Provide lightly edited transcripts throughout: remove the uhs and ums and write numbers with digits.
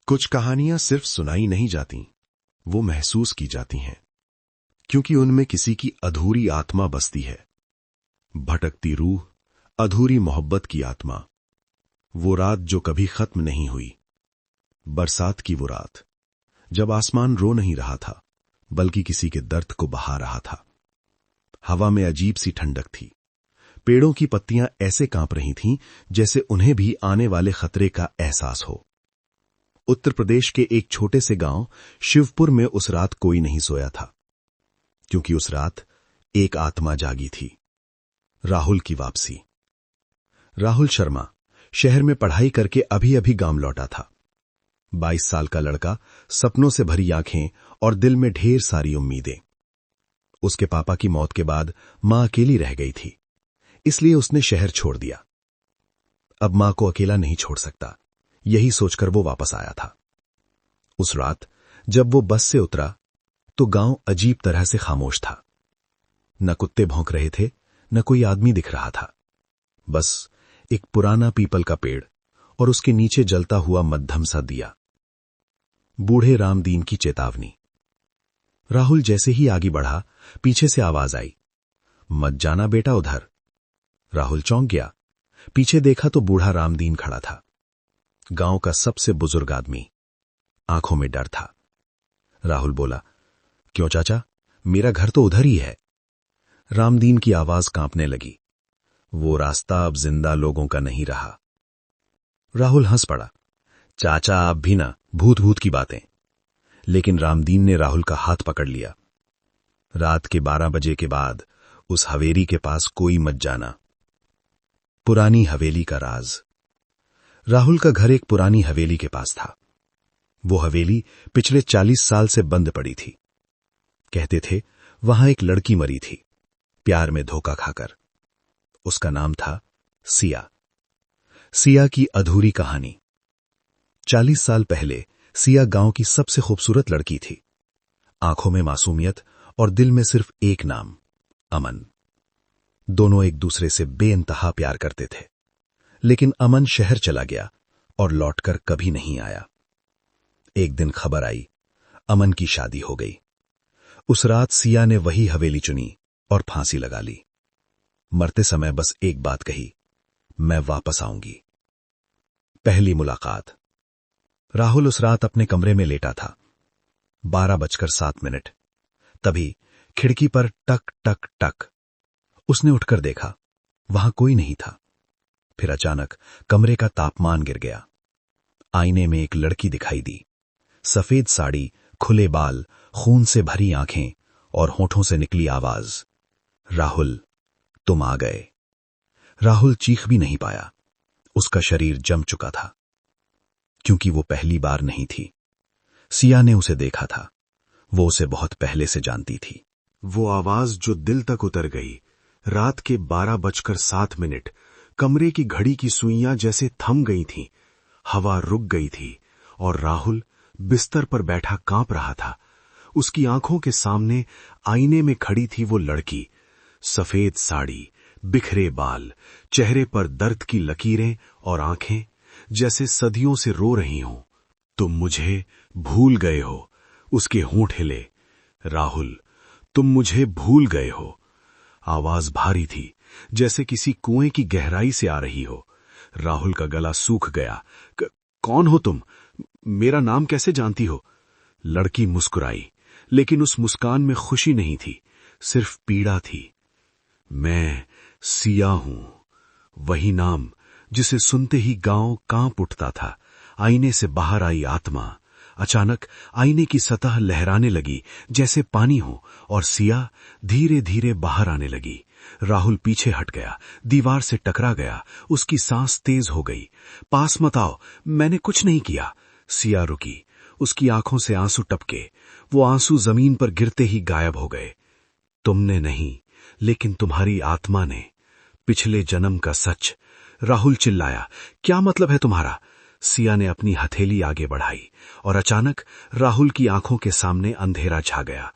कुछ कहानियां सिर्फ सुनाई नहीं जाती, वो महसूस की जाती हैं, क्योंकि उनमें किसी की अधूरी आत्मा बसती है। भटकती रूह, अधूरी मोहब्बत की आत्मा। वो रात जो कभी खत्म नहीं हुई। बरसात की वो रात, जब आसमान रो नहीं रहा था, बल्कि किसी के दर्द को बहा रहा था। हवा में अजीब सी ठंडक थी। पेड़ों की पत्तियां ऐसे कांप रही थीं जैसे उन्हें भी आने वाले खतरे का एहसास हो। उत्तर प्रदेश के एक छोटे से गांव शिवपुर में उस रात कोई नहीं सोया था, क्योंकि उस रात एक आत्मा जागी थी। राहुल की वापसी। राहुल शर्मा शहर में पढ़ाई करके अभी अभी गांव लौटा था। 22 साल का लड़का, सपनों से भरी आंखें और दिल में ढेर सारी उम्मीदें। उसके पापा की मौत के बाद मां अकेली रह गई थी, इसलिए उसने शहर छोड़ दिया। अब मां को अकेला नहीं छोड़ सकता, यही सोचकर वो वापस आया था। उस रात जब वो बस से उतरा तो गांव अजीब तरह से खामोश था। न कुत्ते भौंक रहे थे, न कोई आदमी दिख रहा था। बस एक पुराना पीपल का पेड़ और उसके नीचे जलता हुआ मध्यम सा दिया। बूढ़े रामदीन की चेतावनी। राहुल जैसे ही आगे बढ़ा, पीछे से आवाज आई, मत जाना बेटा उधर। राहुल चौंक गया। पीछे देखा तो बूढ़ा रामदीन खड़ा था, गांव का सबसे बुजुर्ग आदमी। आंखों में डर था। राहुल बोला, क्यों चाचा, मेरा घर तो उधर ही है। रामदीन की आवाज कांपने लगी। वो रास्ता अब जिंदा लोगों का नहीं रहा। राहुल हंस पड़ा, चाचा आप भी ना, भूत भूत की बातें। लेकिन रामदीन ने राहुल का हाथ पकड़ लिया। रात के 12 बजे के बाद उस हवेली के पास कोई मत जाना। पुरानी हवेली का राज। राहुल का घर एक पुरानी हवेली के पास था। वो हवेली पिछले 40 साल से बंद पड़ी थी। कहते थे वहां एक लड़की मरी थी, प्यार में धोखा खाकर। उसका नाम था सिया। सिया की अधूरी कहानी। 40 साल पहले सिया गांव की सबसे खूबसूरत लड़की थी। आंखों में मासूमियत और दिल में सिर्फ एक नाम, अमन। दोनों एक दूसरे से बेइंतहा प्यार करते थे। लेकिन अमन शहर चला गया और लौटकर कभी नहीं आया। एक दिन खबर आई, अमन की शादी हो गई। उस रात सिया ने वही हवेली चुनी और फांसी लगा ली। मरते समय बस एक बात कही, मैं वापस आऊंगी। पहली मुलाकात। राहुल उस रात अपने कमरे में लेटा था। 12:07। तभी खिड़की पर टक टक टक। उसने उठकर देखा, वहां कोई नहीं था। फिर अचानक कमरे का तापमान गिर गया। आईने में एक लड़की दिखाई दी। सफेद साड़ी, खुले बाल, खून से भरी आंखें और होठों से निकली आवाज, राहुल तुम आ गए। राहुल चीख भी नहीं पाया। उसका शरीर जम चुका था, क्योंकि वो पहली बार नहीं थी। सिया ने उसे देखा था। वो उसे बहुत पहले से जानती थी। वो आवाज जो दिल तक उतर गई। रात के 12:07। कमरे की घड़ी की सुइयां जैसे थम गई थीं। हवा रुक गई थी और राहुल बिस्तर पर बैठा कांप रहा था। उसकी आंखों के सामने आईने में खड़ी थी वो लड़की। सफेद साड़ी, बिखरे बाल, चेहरे पर दर्द की लकीरें और आंखें जैसे सदियों से रो रही हों। तुम मुझे भूल गए हो। उसके होंठ हिले। राहुल तुम मुझे भूल गए हो। आवाज भारी थी, जैसे किसी कुएं की गहराई से आ रही हो। राहुल का गला सूख गया। कौन हो तुम? मेरा नाम कैसे जानती हो? लड़की मुस्कुराई, लेकिन उस मुस्कान में खुशी नहीं थी, सिर्फ पीड़ा थी। मैं सिया हूं, वही नाम जिसे सुनते ही गांव कांप उठता था। आईने से बाहर आई आत्मा। अचानक आईने की सतह लहराने लगी जैसे पानी हो, और सिया धीरे धीरे बाहर आने लगी। राहुल पीछे हट गया, दीवार से टकरा गया। उसकी सांस तेज हो गई। पास मत आओ, मैंने कुछ नहीं किया। सिया रुकी। उसकी आंखों से आंसू टपके। वो आंसू जमीन पर गिरते ही गायब हो गए। तुमने नहीं, लेकिन तुम्हारी आत्मा ने। पिछले जन्म का सच। राहुल चिल्लाया, क्या मतलब है तुम्हारा? सिया ने अपनी हथेली आगे बढ़ाई और अचानक राहुल की आंखों के सामने अंधेरा छा गया।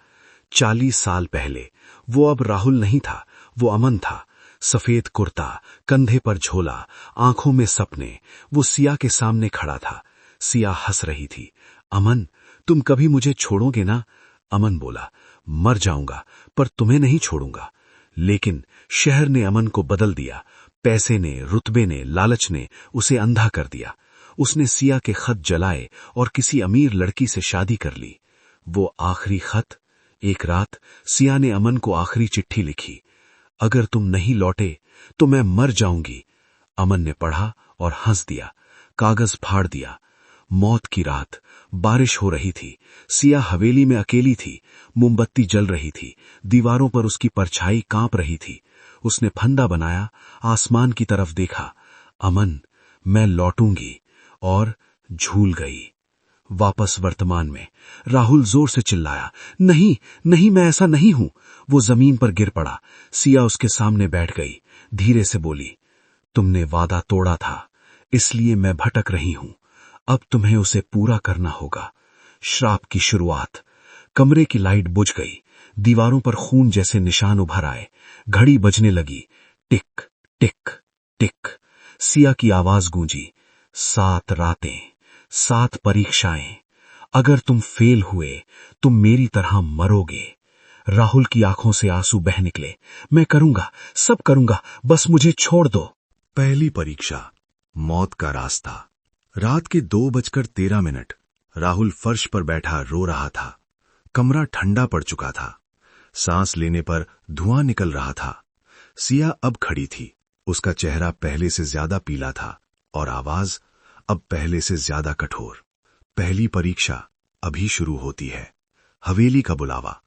40 साल पहले वो अब राहुल नहीं था, वो अमन था। सफेद कुर्ता, कंधे पर झोला, आंखों में सपने। वो सिया के सामने खड़ा था। सिया हंस रही थी। अमन, तुम कभी मुझे छोड़ोगे ना? अमन बोला, मर जाऊंगा पर तुम्हें नहीं छोड़ूंगा। लेकिन शहर ने अमन को बदल दिया। पैसे ने, रुतबे ने, लालच ने उसे अंधा कर दिया। उसने सिया के खत जलाए और किसी अमीर लड़की से शादी कर ली। वो आखिरी खत। एक रात सिया ने अमन को आखिरी चिट्ठी लिखी, अगर तुम नहीं लौटे तो मैं मर जाऊंगी। अमन ने पढ़ा और हंस दिया, कागज फाड़ दिया। मौत की रात, बारिश हो रही थी। सिया हवेली में अकेली थी। मोमबत्ती जल रही थी, दीवारों पर उसकी परछाई कांप रही थी। उसने फंदा बनाया, आसमान की तरफ देखा। अमन, मैं लौटूंगी। और झूल गई। वापस वर्तमान में राहुल जोर से चिल्लाया, नहीं नहीं, मैं ऐसा नहीं हूं। वो जमीन पर गिर पड़ा। सिया उसके सामने बैठ गई, धीरे से बोली, तुमने वादा तोड़ा था, इसलिए मैं भटक रही हूं। अब तुम्हें उसे पूरा करना होगा। श्राप की शुरुआत। कमरे की लाइट बुझ गई। दीवारों पर खून जैसे निशान उभर आए। घड़ी बजने लगी। टिक टिक टिक। सिया की आवाज गूंजी, 7 रातें, 7 परीक्षाएं। अगर तुम फेल हुए तुम मेरी तरह मरोगे। राहुल की आंखों से आंसू बह निकले। मैं करूंगा, सब करूंगा, बस मुझे छोड़ दो। पहली परीक्षा, मौत का रास्ता। रात के 2:13 राहुल फर्श पर बैठा रो रहा था। कमरा ठंडा पड़ चुका था। सांस लेने पर धुआं निकल रहा था। सिया अब खड़ी थी। उसका चेहरा पहले से ज्यादा पीला था और आवाज अब पहले से ज्यादा कठोर। पहली परीक्षा अभी शुरू होती है। हवेली का बुलावा।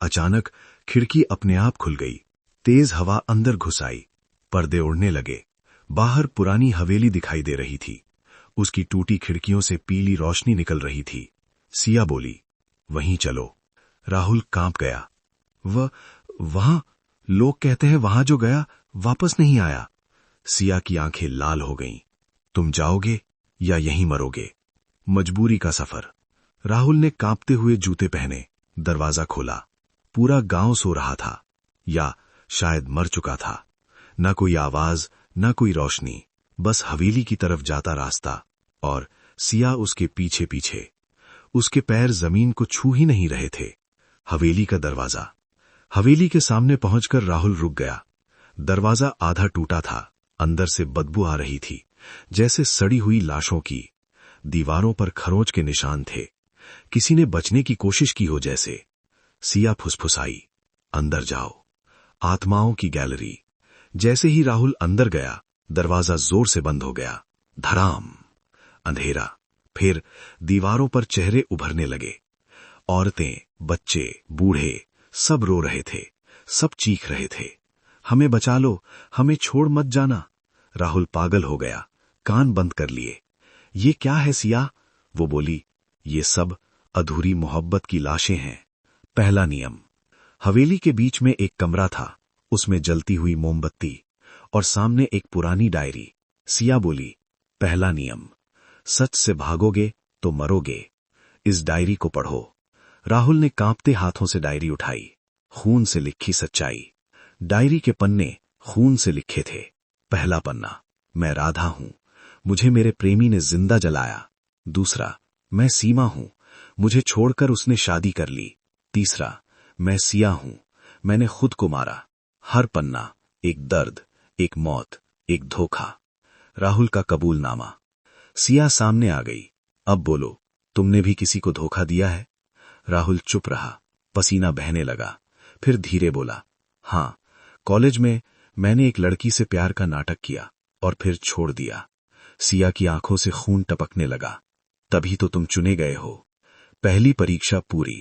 अचानक खिड़की अपने आप खुल गई। तेज हवा अंदर घुस आई। पर्दे उड़ने लगे। बाहर पुरानी हवेली दिखाई दे रही थी। उसकी टूटी खिड़कियों से पीली रोशनी निकल रही थी। सिया बोली, वहीं चलो। राहुल कांप गया। वहां? लोग कहते हैं वहां जो गया वापस नहीं आया। सिया की आंखें लाल हो गईं। तुम जाओगे या यहीं मरोगे? मजबूरी का सफर। राहुल ने कांपते हुए जूते पहने, दरवाजा खोला। पूरा गांव सो रहा था, या शायद मर चुका था। न कोई आवाज, न कोई रोशनी, बस हवेली की तरफ जाता रास्ता और सिया उसके पीछे पीछे। उसके पैर जमीन को छू ही नहीं रहे थे। हवेली का दरवाजा। हवेली के सामने पहुंचकर राहुल रुक गया। दरवाजा आधा टूटा था। अंदर से बदबू आ रही थी, जैसे सड़ी हुई लाशों की। दीवारों पर खरोंच के निशान थे, किसी ने बचने की कोशिश की हो जैसे। सिया फुसफुसाई, अंदर जाओ। आत्माओं की गैलरी। जैसे ही राहुल अंदर गया, दरवाजा जोर से बंद हो गया। धड़ाम। अंधेरा। फिर दीवारों पर चेहरे उभरने लगे। औरतें, बच्चे, बूढ़े, सब रो रहे थे, सब चीख रहे थे, हमें बचा लो, हमें छोड़ मत जाना। राहुल पागल हो गया, कान बंद कर लिए। ये क्या है सिया? वो बोली, ये सब अधूरी मोहब्बत की लाशें हैं। पहला नियम। हवेली के बीच में एक कमरा था, उसमें जलती हुई मोमबत्ती और सामने एक पुरानी डायरी। सिया बोली, पहला नियम, सच से भागोगे तो मरोगे। इस डायरी को पढ़ो। राहुल ने कांपते हाथों से डायरी उठाई। खून से लिखी सच्चाई। डायरी के पन्ने खून से लिखे थे। पहला पन्ना, मैं राधा हूं, मुझे मेरे प्रेमी ने जिंदा जलाया। दूसरा, मैं सीमा हूं, मुझे छोड़कर उसने शादी कर ली। तीसरा, मैं सिया हूं, मैंने खुद को मारा। हर पन्ना एक दर्द, एक मौत, एक धोखा। राहुल का कबूलनामा। सिया सामने आ गई। अब बोलो, तुमने भी किसी को धोखा दिया है? राहुल चुप रहा, पसीना बहने लगा। फिर धीरे बोला, हां, कॉलेज में मैंने एक लड़की से प्यार का नाटक किया और फिर छोड़ दिया। सिया की आंखों से खून टपकने लगा। तभी तो तुम चुने गए हो। पहली परीक्षा पूरी।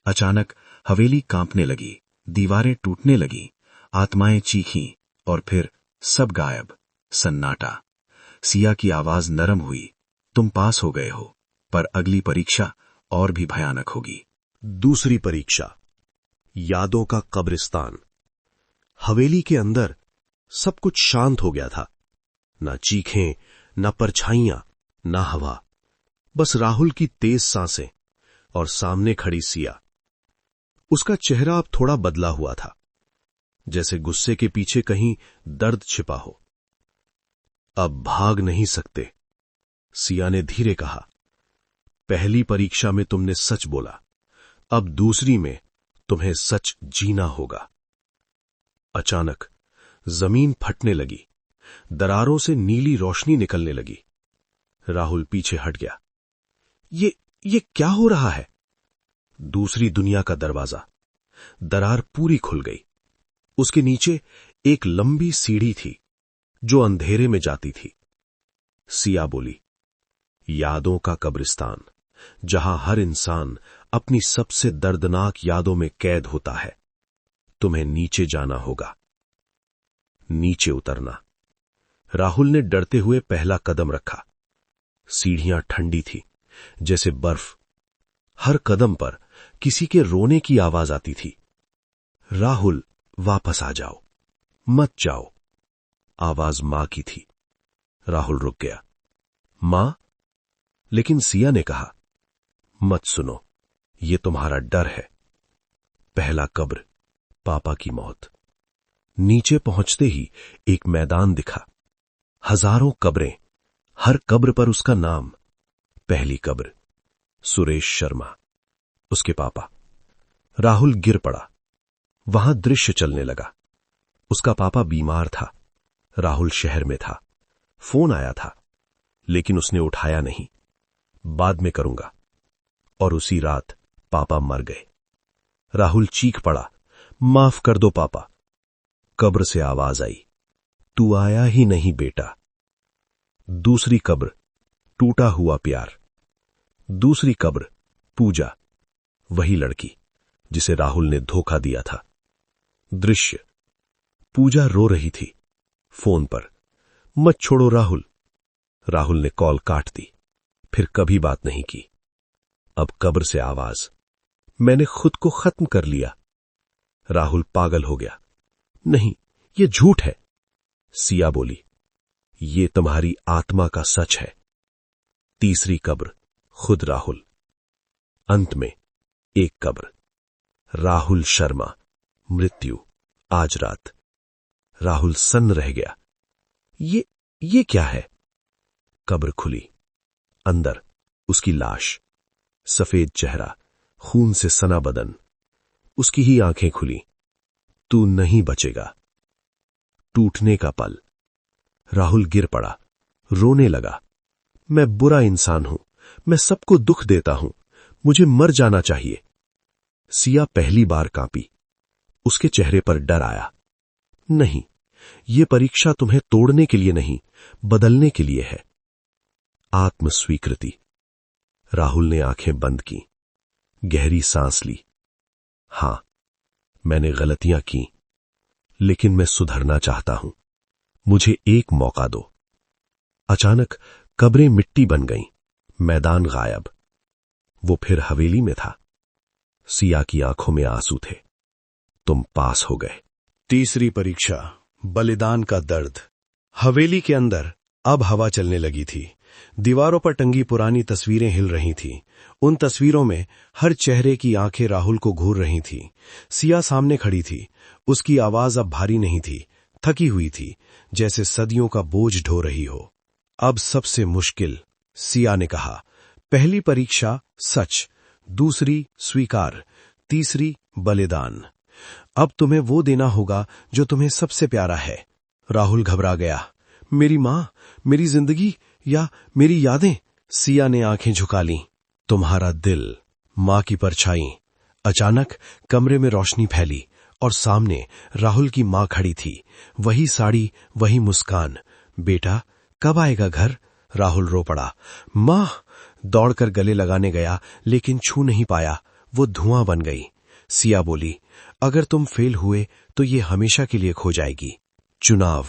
अचानक हवेली कांपने लगी, दीवारें टूटने लगी, आत्माएं चीखीं और फिर सब गायब। सन्नाटा। सिया की आवाज नरम हुई, तुम पास हो गए हो, पर अगली परीक्षा और भी भयानक होगी। दूसरी परीक्षा, यादों का कब्रिस्तान। हवेली के अंदर सब कुछ शांत हो गया था। ना चीखें, ना परछाइयां, ना हवा, बस राहुल की तेज सांसें और सामने खड़ी सिया। उसका चेहरा अब थोड़ा बदला हुआ था, जैसे गुस्से के पीछे कहीं दर्द छिपा हो। अब भाग नहीं सकते, सिया ने धीरे कहा। पहली परीक्षा में तुमने सच बोला, अब दूसरी में तुम्हें सच जीना होगा। अचानक जमीन फटने लगी, दरारों से नीली रोशनी निकलने लगी। राहुल पीछे हट गया। ये क्या हो रहा है? दूसरी दुनिया का दरवाजा। दरार पूरी खुल गई। उसके नीचे एक लंबी सीढ़ी थी जो अंधेरे में जाती थी। सिया बोली, यादों का कब्रिस्तान, जहां हर इंसान अपनी सबसे दर्दनाक यादों में कैद होता है। तुम्हें नीचे जाना होगा। नीचे उतरना। राहुल ने डरते हुए पहला कदम रखा। सीढ़ियां ठंडी थी, जैसे बर्फ। हर कदम पर किसी के रोने की आवाज आती थी। राहुल, वापस आ जाओ, मत जाओ। आवाज मां की थी। राहुल रुक गया। मां? लेकिन सिया ने कहा, मत सुनो, ये तुम्हारा डर है। पहला कब्र, पापा की मौत। नीचे पहुंचते ही एक मैदान दिखा। हजारों कब्रें, हर कब्र पर उसका नाम। पहली कब्र, सुरेश शर्मा, उसके पापा। राहुल गिर पड़ा। वहां दृश्य चलने लगा। उसका पापा बीमार था। राहुल शहर में था। फोन आया था, लेकिन उसने उठाया नहीं। बाद में करूंगा। और उसी रात पापा मर गए। राहुल चीख पड़ा, माफ कर दो पापा। कब्र से आवाज आई, तू आया ही नहीं बेटा। दूसरी कब्र, टूटा हुआ प्यार। दूसरी कब्र, पूजा, वही लड़की जिसे राहुल ने धोखा दिया था। दृश्य, पूजा रो रही थी फोन पर, मत छोड़ो राहुल। राहुल ने कॉल काट दी, फिर कभी बात नहीं की। अब कब्र से आवाज, मैंने खुद को खत्म कर लिया। राहुल पागल हो गया। नहीं, ये झूठ है। सिया बोली, ये तुम्हारी आत्मा का सच है। तीसरी कब्र, खुद राहुल। अंत में एक कब्र, राहुल शर्मा, मृत्यु, आज रात। राहुल सन्न रह गया। ये क्या है? कब्र खुली। अंदर उसकी लाश, सफेद चेहरा, खून से सना बदन। उसकी ही आंखें खुली। तू नहीं बचेगा। टूटने का पल। राहुल गिर पड़ा, रोने लगा। मैं बुरा इंसान हूं, मैं सबको दुख देता हूं, मुझे मर जाना चाहिए। सिया पहली बार कांपी। उसके चेहरे पर डर आया। नहीं, ये परीक्षा तुम्हें तोड़ने के लिए नहीं, बदलने के लिए है। आत्म स्वीकृति। राहुल ने आंखें बंद की, गहरी सांस ली। हां, मैंने गलतियां की, लेकिन मैं सुधरना चाहता हूं। मुझे एक मौका दो। अचानक कब्रें मिट्टी बन गईं, मैदान गायब। वो फिर हवेली में था। सिया की आंखों में आंसू थे। तुम पास हो गए। तीसरी परीक्षा, बलिदान का दर्द। हवेली के अंदर अब हवा चलने लगी थी। दीवारों पर टंगी पुरानी तस्वीरें हिल रही थीं। उन तस्वीरों में हर चेहरे की आंखें राहुल को घूर रही थीं। सिया सामने खड़ी थी। उसकी आवाज अब भारी नहीं थी, थकी हुई थी, जैसे सदियों का बोझ ढो रही हो। अब सबसे मुश्किल, सिया ने कहा। पहली परीक्षा सच, दूसरी स्वीकार, तीसरी बलिदान। अब तुम्हें वो देना होगा जो तुम्हें सबसे प्यारा है। राहुल घबरा गया। मेरी मां, मेरी जिंदगी या मेरी यादें? सिया ने आंखें झुका लीं। तुम्हारा दिल, मां की परछाई। अचानक कमरे में रोशनी फैली और सामने राहुल की मां खड़ी थी। वही साड़ी, वही मुस्कान। बेटा, कब आएगा घर? राहुल रो पड़ा। मां! दौड़कर गले लगाने गया, लेकिन छू नहीं पाया। वो धुआं बन गई। सिया बोली, अगर तुम फेल हुए तो ये हमेशा के लिए खो जाएगी। चुनाव।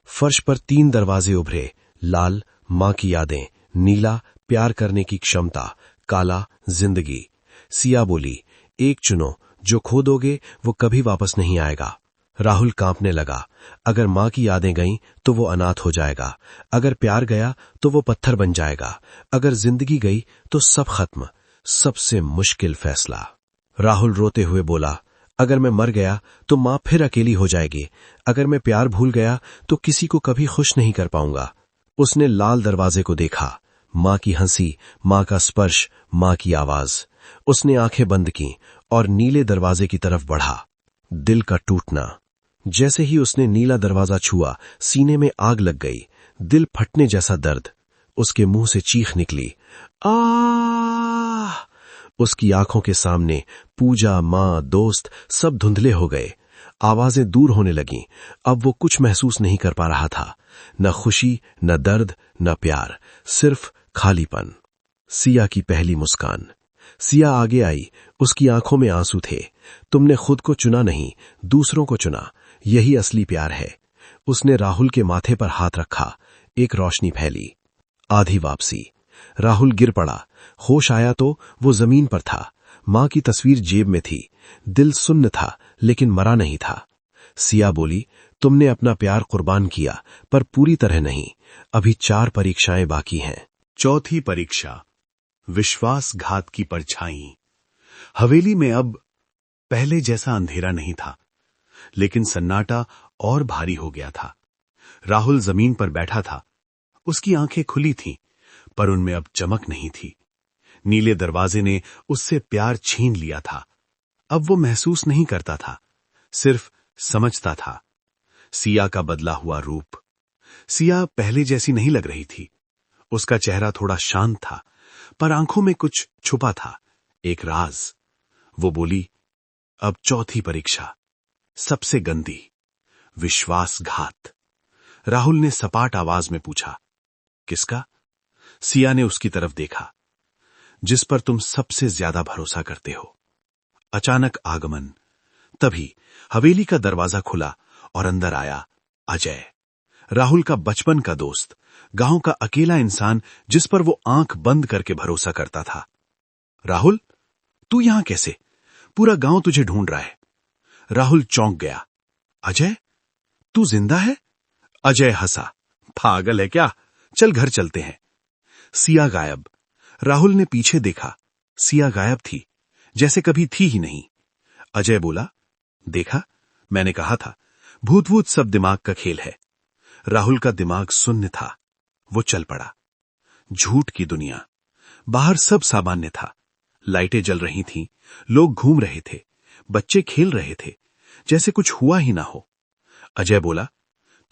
फर्श पर 3 दरवाजे उभरे। लाल, मां की यादें। नीला, प्यार करने की क्षमता। काला, जिंदगी। सिया बोली, एक चुनो, जो खो दोगे वो कभी वापस नहीं आएगा। राहुल कांपने लगा। अगर मां की यादें गईं तो वो अनाथ हो जाएगा। अगर प्यार गया तो वो पत्थर बन जाएगा। अगर जिंदगी गई तो सब खत्म। सबसे मुश्किल फैसला। राहुल रोते हुए बोला, अगर मैं मर गया तो मां फिर अकेली हो जाएगी। अगर मैं प्यार भूल गया तो किसी को कभी खुश नहीं कर पाऊंगा। उसने लाल दरवाजे को देखा। मां की हंसी, मां का स्पर्श, मां की आवाज। उसने आंखें बंद की और नीले दरवाजे की तरफ बढ़ा। दिल का टूटना। जैसे ही उसने नीला दरवाजा छुआ, सीने में आग लग गई। दिल फटने जैसा दर्द। उसके मुंह से चीख निकली, आ! उसकी आंखों के सामने पूजा, मां, दोस्त सब धुंधले हो गए। आवाजें दूर होने लगीं। अब वो कुछ महसूस नहीं कर पा रहा था। न खुशी, न दर्द, न प्यार, सिर्फ खालीपन। सिया की पहली मुस्कान। सिया आगे आई। उसकी आंखों में आंसू थे। तुमने खुद को चुना नहीं, दूसरों को चुना। यही असली प्यार है। उसने राहुल के माथे पर हाथ रखा। एक रोशनी फैली। आधी वापसी। राहुल गिर पड़ा। होश आया तो वो जमीन पर था। मां की तस्वीर जेब में थी। दिल सुन्न था, लेकिन मरा नहीं था। सिया बोली, तुमने अपना प्यार कुर्बान किया, पर पूरी तरह नहीं। अभी 4 परीक्षाएं बाकी हैं। चौथी परीक्षा, विश्वासघात की परछाई। हवेली में अब पहले जैसा अंधेरा नहीं था, लेकिन सन्नाटा और भारी हो गया था। राहुल जमीन पर बैठा था। उसकी आंखें खुली थीं, पर उनमें अब चमक नहीं थी। नीले दरवाजे ने उससे प्यार छीन लिया था। अब वो महसूस नहीं करता था, सिर्फ समझता था। सिया का बदला हुआ रूप। सिया पहले जैसी नहीं लग रही थी। उसका चेहरा थोड़ा शांत था, पर आंखों में कुछ छुपा था, एक राज। वो बोली, अब चौथी परीक्षा, सबसे गंदी, विश्वासघात। राहुल ने सपाट आवाज में पूछा, किसका? सिया ने उसकी तरफ देखा। जिस पर तुम सबसे ज्यादा भरोसा करते हो। अचानक आगमन। तभी हवेली का दरवाजा खुला और अंदर आया अजय, राहुल का बचपन का दोस्त, गांव का अकेला इंसान जिस पर वो आंख बंद करके भरोसा करता था। राहुल, तू यहां कैसे? पूरा गांव तुझे ढूंढ रहा है। राहुल चौंक गया। अजय, तू जिंदा है? अजय हंसा। पागल है क्या? चल घर चलते हैं। सिया गायब। राहुल ने पीछे देखा। सिया गायब थी, जैसे कभी थी ही नहीं। अजय बोला, देखा, मैंने कहा था, भूत वूत सब दिमाग का खेल है। राहुल का दिमाग शून्य था। वो चल पड़ा। झूठ की दुनिया। बाहर सब सामान्य था। लाइटें जल रही थीं, लोग घूम रहे थे, बच्चे खेल रहे थे, जैसे कुछ हुआ ही ना हो। अजय बोला,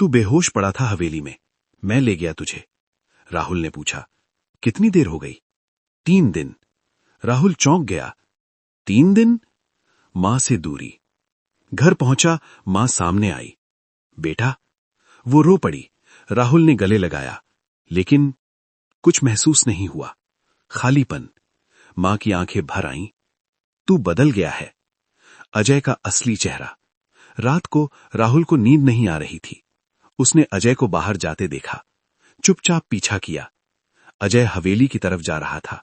तू बेहोश पड़ा था हवेली में, मैं ले गया तुझे। राहुल ने पूछा, कितनी देर हो गई? 3 दिन। राहुल चौंक गया। 3 दिन? मां से दूरी। घर पहुंचा, मां सामने आई। बेटा। वो रो पड़ी। राहुल ने गले लगाया, लेकिन कुछ महसूस नहीं हुआ। खालीपन। मां की आंखें भर आईं। तू बदल गया है। अजय का असली चेहरा। रात को राहुल को नींद नहीं आ रही थी। उसने अजय को बाहर जाते देखा। चुपचाप पीछा किया। अजय हवेली की तरफ जा रहा था,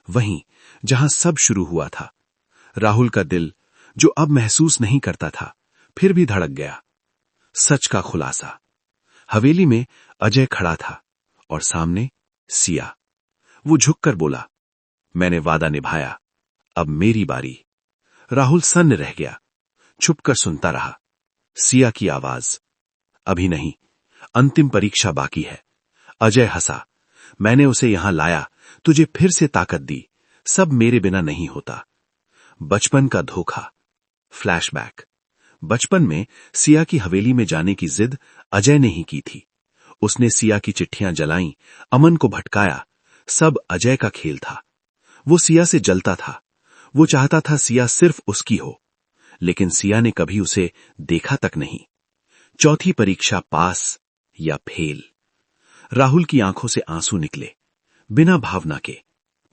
वहीं जहां सब शुरू हुआ था। राहुल का दिल, जो अब महसूस नहीं करता था, फिर भी धड़क गया। सच का खुलासा। हवेली में अजय खड़ा था और सामने सिया। वो झुककर बोला, मैंने वादा निभाया, अब मेरी बारी। राहुल सन्न रह गया, छुपकर सुनता रहा। सिया की आवाज, अभी नहीं, अंतिम परीक्षा बाकी है। अजय हंसा, मैंने उसे यहां लाया, तुझे फिर से ताकत दी। सब मेरे बिना नहीं होता। बचपन का धोखा। फ्लैशबैक। बचपन में सिया की हवेली में जाने की जिद अजय ने ही की थी। उसने सिया की चिट्ठियां जलाईं, अमन को भटकाया। सब अजय का खेल था। वो सिया से जलता था। वो चाहता था सिया सिर्फ उसकी हो, लेकिन सिया ने कभी उसे देखा तक नहीं। चौथी परीक्षा पास या फेल। राहुल की आंखों से आंसू निकले, बिना भावना के,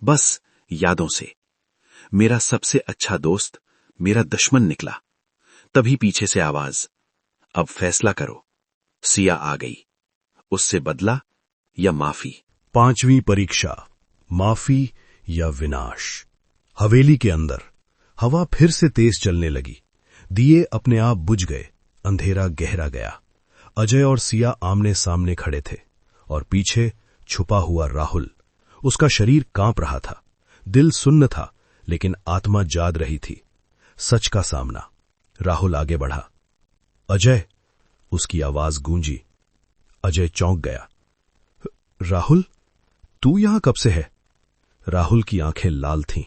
बस यादों से। मेरा सबसे अच्छा दोस्त मेरा दुश्मन निकला। तभी पीछे से आवाज, अब फैसला करो। सिया आ गई। उससे बदला या माफी। 5वीं परीक्षा, माफी या विनाश। हवेली के अंदर हवा फिर से तेज चलने लगी। दिए अपने आप बुझ गए। अंधेरा गहरा गया। अजय और सिया आमने सामने खड़े थे और पीछे छुपा हुआ राहुल। उसका शरीर कांप रहा था। दिल सुन्न था, लेकिन आत्मा जाग रही थी। सच का सामना। राहुल आगे बढ़ा। अजय, उसकी आवाज गूंजी। अजय चौंक गया। राहुल, तू यहां कब से है? राहुल की आंखें लाल थीं।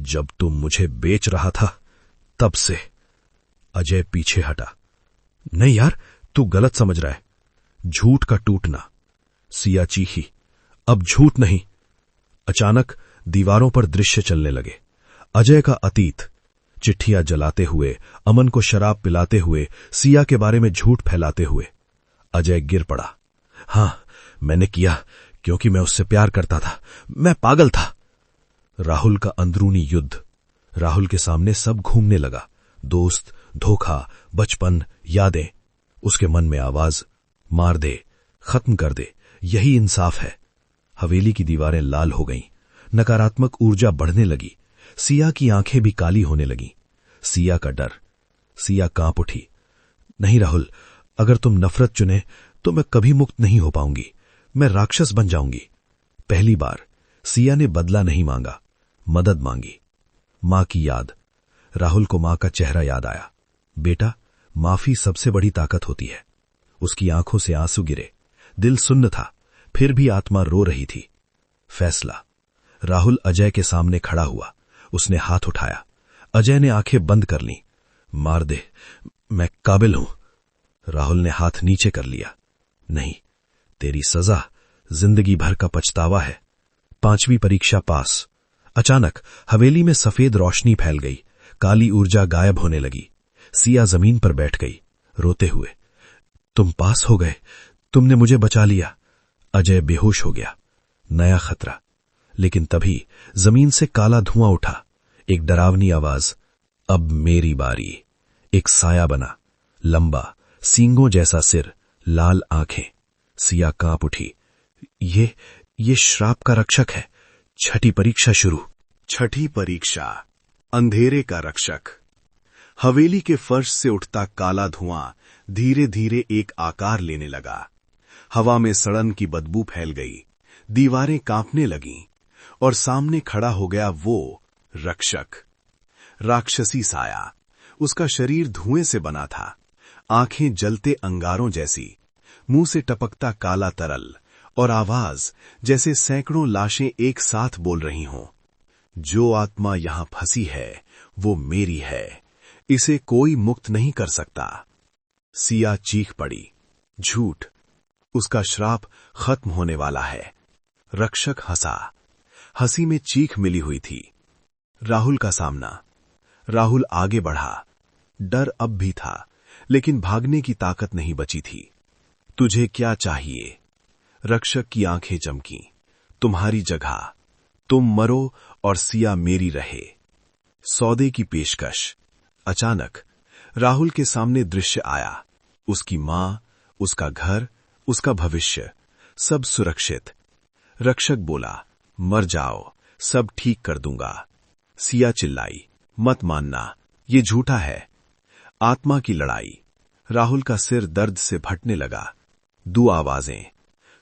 जब तुम मुझे बेच रहा था तब से। अजय पीछे हटा। नहीं यार, तू गलत समझ रहा है। झूठ का टूटना। सिया चीखी। अब झूठ नहीं। अचानक दीवारों पर दृश्य चलने लगे। अजय का अतीत, चिट्ठियां जलाते हुए, अमन को शराब पिलाते हुए, सिया के बारे में झूठ फैलाते हुए। अजय गिर पड़ा। हां, मैंने किया क्योंकि मैं उससे प्यार करता था। मैं पागल था। राहुल का अंदरूनी युद्ध। राहुल के सामने सब घूमने लगा। दोस्त, धोखा, बचपन, यादें। उसके मन में आवाज, मार दे, खत्म कर दे, यही इंसाफ है। हवेली की दीवारें लाल हो गईं। नकारात्मक ऊर्जा बढ़ने लगी। सिया की आंखें भी काली होने लगीं। सिया का डर। सिया कांप उठी। नहीं राहुल, अगर तुम नफरत चुने तो मैं कभी मुक्त नहीं हो पाऊंगी। मैं राक्षस बन जाऊंगी। पहली बार सिया ने बदला नहीं मांगा, मदद मांगी। मां की याद। राहुल को मां का चेहरा याद आया। बेटा, माफी सबसे बड़ी ताकत होती है। उसकी आंखों से आंसू गिरे। दिल सुन्न था, फिर भी आत्मा रो रही थी। फैसला। राहुल अजय के सामने खड़ा हुआ। उसने हाथ उठाया। अजय ने आंखें बंद कर लीं। मार दे, मैं काबिल हूं। राहुल ने हाथ नीचे कर लिया। नहीं, तेरी सजा जिंदगी भर का पछतावा है। 5वीं परीक्षा पास। अचानक हवेली में सफेद रोशनी फैल गई। काली ऊर्जा गायब होने लगी। सिया जमीन पर बैठ गई, रोते हुए। तुम पास हो गए, तुमने मुझे बचा लिया। अजय बेहोश हो गया। नया खतरा। लेकिन तभी जमीन से काला धुआं उठा। एक डरावनी आवाज, अब मेरी बारी। एक साया बना, लंबा, सींगों जैसा सिर, लाल आंखें। सिया कांप उठी। ये श्राप का रक्षक है। छठी परीक्षा शुरू। छठी परीक्षा। अंधेरे का रक्षक। हवेली के फर्श से उठता काला धुआं धीरे धीरे एक आकार लेने लगा। हवा में सड़न की बदबू फैल गई। दीवारें कांपने लगीं और सामने खड़ा हो गया वो रक्षक। राक्षसी साया। उसका शरीर धुएं से बना था। आंखें जलते अंगारों जैसी, मुंह से टपकता काला तरल और आवाज जैसे सैकड़ों लाशें एक साथ बोल रही हों। जो आत्मा यहां फंसी है वो मेरी है। इसे कोई मुक्त नहीं कर सकता। सिया चीख पड़ी। झूठ। उसका श्राप खत्म होने वाला है। रक्षक हंसा। हंसी में चीख मिली हुई थी। राहुल का सामना। राहुल आगे बढ़ा। डर अब भी था, लेकिन भागने की ताकत नहीं बची थी। तुझे क्या चाहिए? रक्षक की आंखें चमकीं। तुम्हारी जगह। तुम मरो और सिया मेरी रहे। सौदे की पेशकश। अचानक राहुल के सामने दृश्य आया। उसकी मां, उसका घर, उसका भविष्य, सब सुरक्षित। रक्षक बोला, मर जाओ, सब ठीक कर दूंगा। सिया चिल्लाई, मत मानना, ये झूठा है। आत्मा की लड़ाई। राहुल का सिर दर्द से फटने लगा। 2 आवाजें,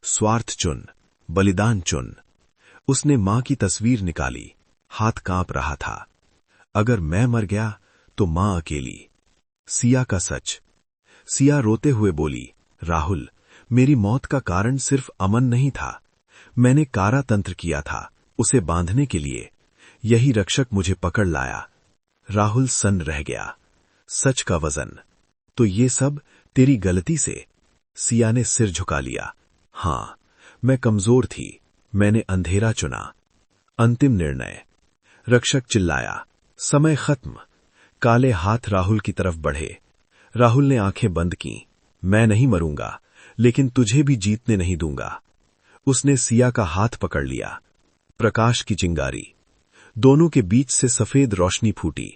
स्वार्थ चुन, बलिदान चुन। उसने मां की तस्वीर निकाली। हाथ कांप रहा था। अगर मैं मर गया तो मां अकेली। सिया का सच। सिया रोते हुए बोली, राहुल, मेरी मौत का कारण सिर्फ अमन नहीं था। मैंने कारातंत्र किया था उसे बांधने के लिए। यही रक्षक मुझे पकड़ लाया। राहुल सन्न रह गया। सच का वजन। तो ये सब तेरी गलती से? सिया ने सिर झुका लिया। हां, मैं कमजोर थी। मैंने अंधेरा चुना। अंतिम निर्णय। रक्षक चिल्लाया, समय खत्म। काले हाथ राहुल की तरफ बढ़े। राहुल ने आंखें बंद की। मैं नहीं मरूंगा, लेकिन तुझे भी जीतने नहीं दूंगा। उसने सिया का हाथ पकड़ लिया। प्रकाश की चिंगारी। दोनों के बीच से सफेद रोशनी फूटी।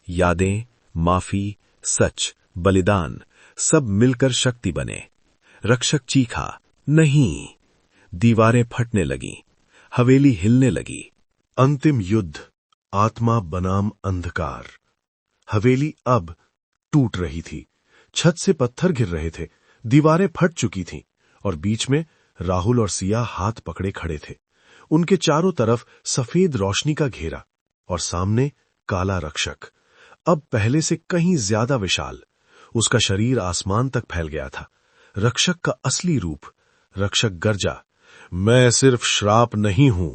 यादें, माफी, सच, बलिदान, सब मिलकर शक्ति बने। रक्षक चीखा, नहीं। दीवारें फटने लगीं। हवेली हिलने लगी। अंतिम युद्ध। आत्मा बनाम अंधकार। हवेली अब टूट रही थी। छत से पत्थर गिर रहे थे। दीवारें फट चुकी थीं और बीच में राहुल और सिया हाथ पकड़े खड़े थे। उनके चारों तरफ सफेद रोशनी का घेरा और सामने काला रक्षक, अब पहले से कहीं ज्यादा विशाल। उसका शरीर आसमान तक फैल गया था। रक्षक का असली रूप। रक्षक गरजा, मैं सिर्फ श्राप नहीं हूं,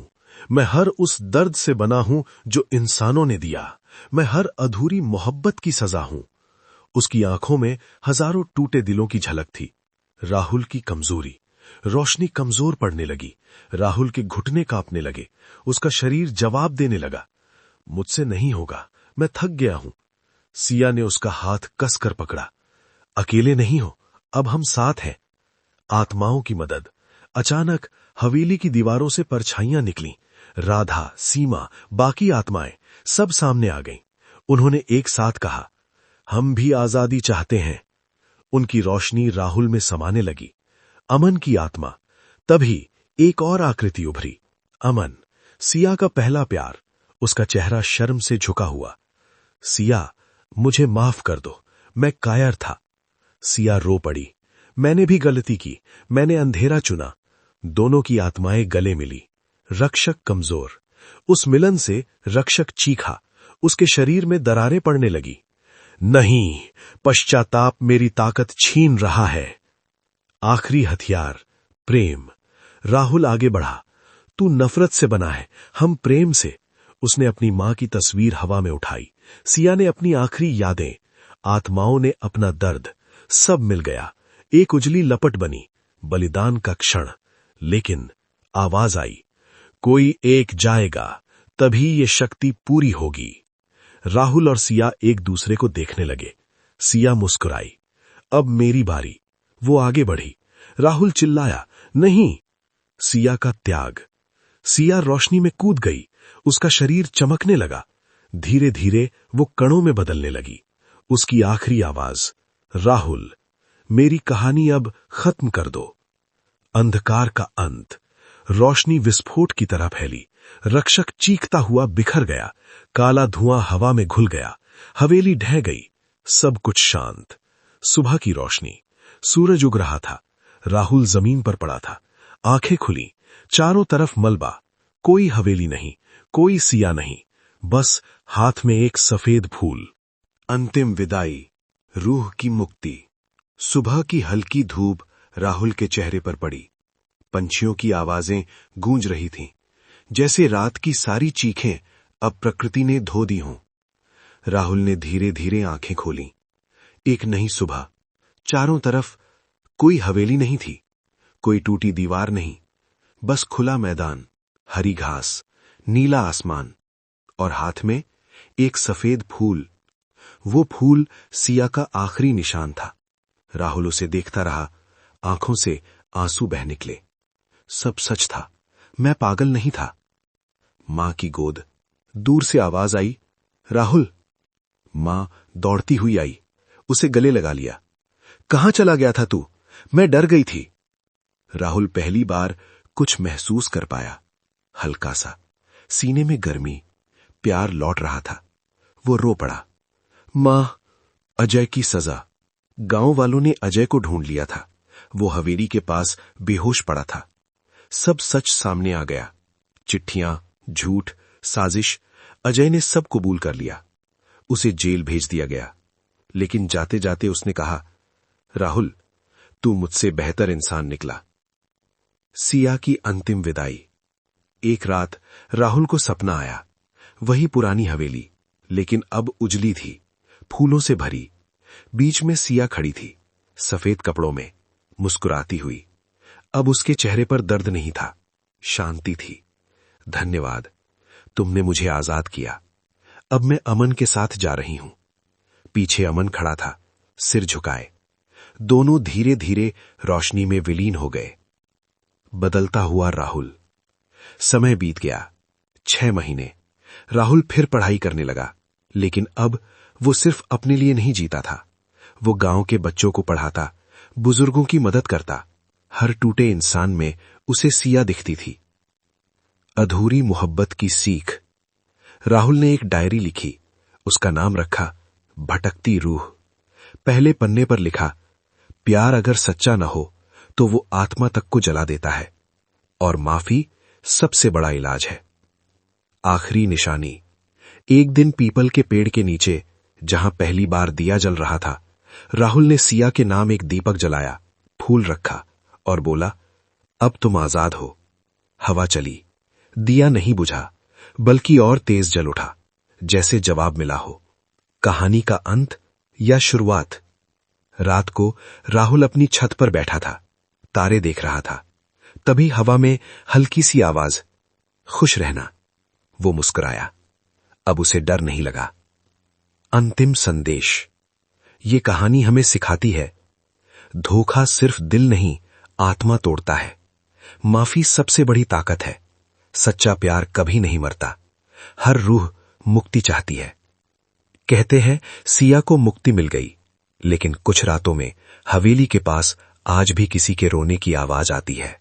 मैं हर उस दर्द से बना हूं जो इंसानों ने दिया। मैं हर अधूरी मोहब्बत की सजा हूं। उसकी आंखों में हजारों टूटे दिलों की झलक थी। राहुल की कमजोरी। रोशनी कमजोर पड़ने लगी। राहुल के घुटने कांपने लगे। उसका शरीर जवाब देने लगा, मुझसे नहीं होगा, मैं थक गया हूं। सिया ने उसका हाथ कसकर पकड़ा। अकेले नहीं हो, अब हम साथ हैं। आत्माओं की मदद। अचानक हवेली की दीवारों से परछाइयां निकलीं। राधा, सीमा, बाकी आत्माएं सब सामने आ गईं। उन्होंने एक साथ कहा, हम भी आजादी चाहते हैं। उनकी रोशनी राहुल में समाने लगी। अमन की आत्मा। तभी एक और आकृति उभरी। अमन, सिया का पहला प्यार। उसका चेहरा शर्म से झुका हुआ। सिया, मुझे माफ कर दो, मैं कायर था। सिया रो पड़ी। मैंने भी गलती की, मैंने अंधेरा चुना। दोनों की आत्माएं गले मिली। रक्षक कमजोर। उस मिलन से रक्षक चीखा। उसके शरीर में दरारें पड़ने लगी। नहीं, पश्चाताप मेरी ताकत छीन रहा है। आखिरी हथियार, प्रेम। राहुल आगे बढ़ा। तू नफरत से बना है, हम प्रेम से। उसने अपनी मां की तस्वीर हवा में उठाई। सिया ने अपनी आखिरी यादें। आत्माओं ने अपना दर्द। सब मिल गया। एक उजली लपट बनी। बलिदान का क्षण। लेकिन आवाज आई, कोई एक जाएगा, तभी ये शक्ति पूरी होगी। राहुल और सिया एक दूसरे को देखने लगे। सिया मुस्कुराई। अब मेरी बारी। वो आगे बढ़ी। राहुल चिल्लाया, नहीं। सिया का त्याग। सिया रोशनी में कूद गई। उसका शरीर चमकने लगा। धीरे धीरे वो कणों में बदलने लगी। उसकी आखिरी आवाज, राहुल, मेरी कहानी अब खत्म कर दो। अंधकार का अंत। रोशनी विस्फोट की तरह फैली। रक्षक चीखता हुआ बिखर गया। काला धुआं हवा में घुल गया। हवेली ढह गई। सब कुछ शांत। सुबह की रोशनी। सूरज उग रहा था। राहुल जमीन पर पड़ा था। आंखें खुली। चारों तरफ मलबा। कोई हवेली नहीं, कोई सिया नहीं, बस हाथ में एक सफेद फूल। अंतिम विदाई, रूह की मुक्ति। सुबह की हल्की धूप राहुल के चेहरे पर पड़ी। पंछियों की आवाजें गूंज रही थीं, जैसे रात की सारी चीखें अब प्रकृति ने धो दी हों। राहुल ने धीरे धीरे आंखें खोलीं। एक नई सुबह। चारों तरफ कोई हवेली नहीं थी, कोई टूटी दीवार नहीं, बस खुला मैदान, हरी घास, नीला आसमान और हाथ में एक सफेद फूल। वो फूल सिया का आखिरी निशान था। राहुल उसे देखता रहा। आंखों से आंसू बह निकले। सब सच था, मैं पागल नहीं था। मां की गोद। दूर से आवाज आई, राहुल। मां दौड़ती हुई आई। उसे गले लगा लिया। कहां चला गया था तू? मैं डर गई थी। राहुल पहली बार कुछ महसूस कर पाया। हल्का सा, सीने में गर्मी, प्यार लौट रहा था। वो रो पड़ा। मां, अजय की सजा। गांव वालों ने अजय को ढूंढ लिया था। वो हवेली के पास बेहोश पड़ा था। सब सच सामने आ गया। चिट्ठियां, झूठ, साजिश। अजय ने सब कबूल कर लिया। उसे जेल भेज दिया गया। लेकिन जाते जाते उसने कहा, राहुल, तू मुझसे बेहतर इंसान निकला। सिया की अंतिम विदाई। एक रात राहुल को सपना आया। वही पुरानी हवेली, लेकिन अब उजली थी, फूलों से भरी। बीच में सिया खड़ी थी, सफेद कपड़ों में, मुस्कुराती हुई। अब उसके चेहरे पर दर्द नहीं था, शांति थी। धन्यवाद, तुमने मुझे आजाद किया। अब मैं अमन के साथ जा रही हूं। पीछे अमन खड़ा था, सिर झुकाए। दोनों धीरे धीरे रोशनी में विलीन हो गए। बदलता हुआ राहुल। समय बीत गया। 6 महीने। राहुल फिर पढ़ाई करने लगा, लेकिन अब वो सिर्फ अपने लिए नहीं जीता था। वो गांव के बच्चों को पढ़ाता, बुजुर्गों की मदद करता। हर टूटे इंसान में उसे सिया दिखती थी। अधूरी मोहब्बत की सीख। राहुल ने एक डायरी लिखी। उसका नाम रखा भटकती रूह। पहले पन्ने पर लिखा, प्यार अगर सच्चा न हो तो वो आत्मा तक को जला देता है, और माफी सबसे बड़ा इलाज है। आखिरी निशानी। एक दिन पीपल के पेड़ के नीचे, जहां पहली बार दिया जल रहा था, राहुल ने सिया के नाम एक दीपक जलाया, फूल रखा और बोला, अब तुम आजाद हो। हवा चली, दिया नहीं बुझा, बल्कि और तेज जल उठा, जैसे जवाब मिला हो। कहानी का अंत या शुरुआत? रात को राहुल अपनी छत पर बैठा था, तारे देख रहा था। तभी हवा में हल्की सी आवाज, खुश रहना। वो मुस्कुराया। अब उसे डर नहीं लगा। अंतिम संदेश। ये कहानी हमें सिखाती है, धोखा सिर्फ दिल नहीं, आत्मा तोड़ता है। माफी सबसे बड़ी ताकत है। सच्चा प्यार कभी नहीं मरता। हर रूह मुक्ति चाहती है। कहते हैं सिया को मुक्ति मिल गई, लेकिन कुछ रातों में हवेली के पास आज भी किसी के रोने की आवाज आती है।